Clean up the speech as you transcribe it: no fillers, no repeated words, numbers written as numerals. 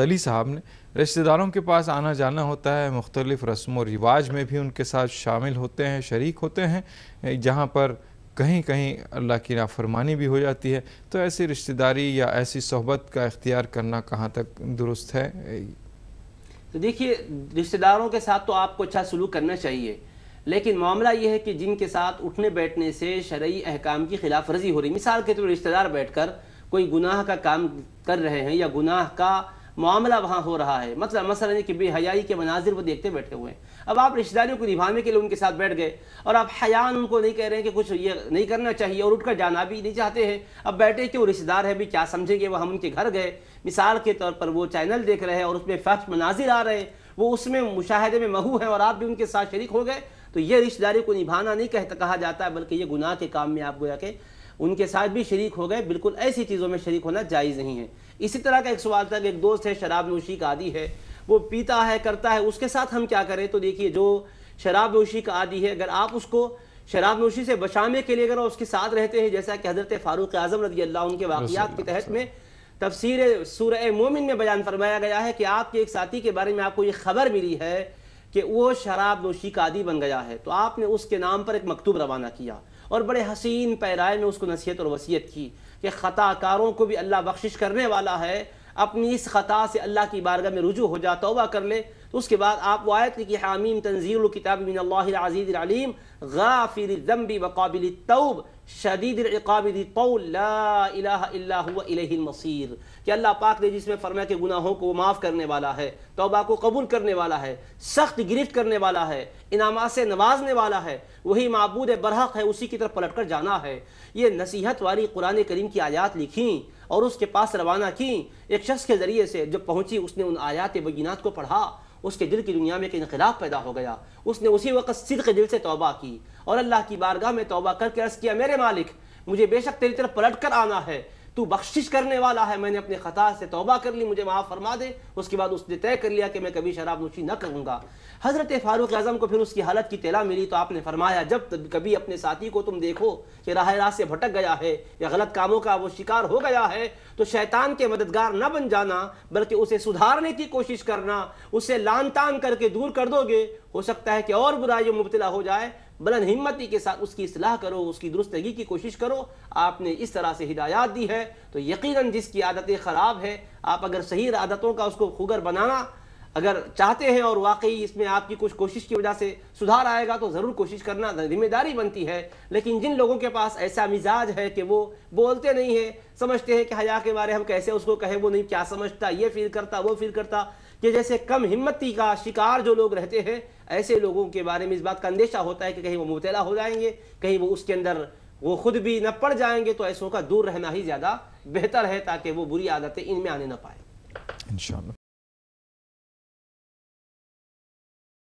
علی صاحب نے رشتہ داروں کے پاس آنا جانا ہوتا ہے، مختلف رسم و رواج میں بھی ان کے ساتھ شامل ہوتے ہیں، شریک ہوتے ہیں، جہاں پر کہیں کہیں اللہ کی نافرمانی بھی ہو جاتی ہے، تو ایسی رشتہ داری یا ایسی صحبت کا اختیار کرنا کہاں تک درست ہے؟ تو دیکھیے، رشتہ داروں کے ساتھ تو آپ کو اچھا سلوک کرنا چاہیے، لیکن معاملہ یہ ہے کہ جن کے ساتھ اٹھنے بیٹھنے سے شرعی احکام کی خلاف ورزی ہو رہی، مثال کے طور پر رشتہ دار بیٹھ کر کوئی گناہ کا کام کر رہے ہیں یا گناہ کا معاملہ وہاں ہو رہا ہے، مثلا کہ بے حیائی کے مناظر وہ دیکھتے بیٹھے ہوئے ہیں۔ اب آپ رشتہ داریوں کو نبھانے کے لیے ان کے ساتھ بیٹھ گئے اور آپ حیاً ان کو نہیں کہہ رہے ہیں کہ کچھ یہ نہیں کرنا چاہیے اور اٹھ کر جانا بھی نہیں چاہتے ہیں۔ اب بیٹھے کہ وہ رشتہ دار ہے بھی کیا سمجھیں گے، وہ ہم ان کے گھر گئے، مثال کے طور پر وہ چینل دیکھ رہے ہیں اور اس میں فحش مناظر آ رہے ہیں، وہ اس میں مشاہدے میں مہو ہیں اور آپ بھی ان کے ساتھ شریک ہو گئے، تو یہ رشتہ داری کو نبھانا نہیں کہا جاتا ہے، بلکہ یہ گناہ کے کام میں آپ گویا کہ ان کے ساتھ بھی شریک ہو گئے۔ بالکل ایسی چیزوں میں شریک ہونا جائز نہیں ہے۔ اسی طرح کا ایک سوال تھا کہ ایک دوست ہے شراب نوشی کا عادی ہے، وہ پیتا ہے کرتا ہے، اس کے ساتھ ہم کیا کریں؟ تو دیکھیے، جو شراب نوشی کا عادی ہے، اگر آپ اس کو شراب نوشی سے بچانے کے لیے اگر اس کے ساتھ رہتے ہیں، جیسا کہ حضرت فاروق اعظم رضی اللہ عنہ کے واقعات کے تحت میں تفسیر سورہ مومن میں بیان فرمایا گیا ہے کہ آپ کے ایک ساتھی کے بارے میں آپ کو یہ خبر ملی ہے کہ وہ شراب نوشی کا عادی بن گیا ہے، تو آپ نے اس کے نام پر ایک مکتوب روانہ کیا اور بڑے حسین پیرائے میں اس کو نصیحت اور وصیت کی کہ خطا کاروں کو بھی اللہ بخشش کرنے والا ہے، اپنی اس خطا سے اللہ کی بارگاہ میں رجوع ہو جا، توبہ کر لے۔ تو اس کے بعد آپ وہ آیت کی حامیم تنزیل الکتاب من اللہ العزیز العلیم غافر الذنب وقابل التوب شدید العقاب ذی الطول لا الہ الا هو الیہ المصیر، کہ اللہ پاک نے جس میں فرمایا کہ گناہوں کو معاف کرنے والا ہے، توبہ کو قبول کرنے والا ہے، سخت گرفت کرنے والا ہے، انعامات سے نوازنے والا ہے، وہی معبود برحق ہے، اسی کی طرف پلٹ کر جانا ہے۔ یہ نصیحت والی قرآن کریم کی آیات لکھیں اور اس کے پاس روانہ کیں، ایک شخص کے ذریعے سے جب پہنچی، اس نے ان آیات بینات کو پڑھا، اس کے دل کی دنیا میں ایک انقلاب پیدا ہو گیا، اس نے اسی وقت صدق دل سے توبہ کی اور اللہ کی بارگاہ میں توبہ کر کے عرض کیا، میرے مالک مجھے بے شک تیری طرف پلٹ کر آنا ہے، تو بخشش کرنے والا ہے، میں نے اپنے خطا سے توبہ کر لی، مجھے معاف فرما دے۔ اس کے بعد اس نے طے کر لیا کہ میں کبھی شراب نوشی نہ کروں گا۔ حضرت فاروق اعظم کو پھر اس کی حالت کی اطلاع ملی تو آپ نے فرمایا، جب کبھی اپنے ساتھی کو تم دیکھو کہ راہ راست سے بھٹک گیا ہے یا غلط کاموں کا وہ شکار ہو گیا ہے، تو شیطان کے مددگار نہ بن جانا، بلکہ اسے سدھارنے کی کوشش کرنا، اسے لان تان کر کے دور کر دو گے، ہو سکتا ہے کہ اور برائیوں مبتلا ہو جائے، بلند ہمتی کے ساتھ اس کی اصلاح کرو، اس کی درستگی کی کوشش کرو۔ آپ نے اس طرح سے ہدایات دی ہے، تو یقیناً جس کی عادتیں خراب ہے، آپ اگر صحیح عادتوں کا اس کو خوگر بنانا اگر چاہتے ہیں اور واقعی اس میں آپ کی کچھ کوشش کی وجہ سے سدھار آئے گا، تو ضرور کوشش کرنا ذمہ داری بنتی ہے۔ لیکن جن لوگوں کے پاس ایسا مزاج ہے کہ وہ بولتے نہیں ہیں، سمجھتے ہیں کہ حیا کے بارے ہم کیسے اس کو کہیں، وہ نہیں کیا سمجھتا، یہ فیل کرتا وہ فیل کرتا، کہ جیسے کم ہمتی کا شکار جو لوگ رہتے ہیں، ایسے لوگوں کے بارے میں اس بات کا اندیشہ ہوتا ہے کہ کہیں وہ مبتلا ہو جائیں گے، کہیں وہ اس کے اندر وہ خود بھی نہ پڑ جائیں گے، تو ایسوں کا دور رہنا ہی زیادہ بہتر ہے تاکہ وہ بری عادتیں ان میں آنے نہ پائیں۔ انشاءاللہ۔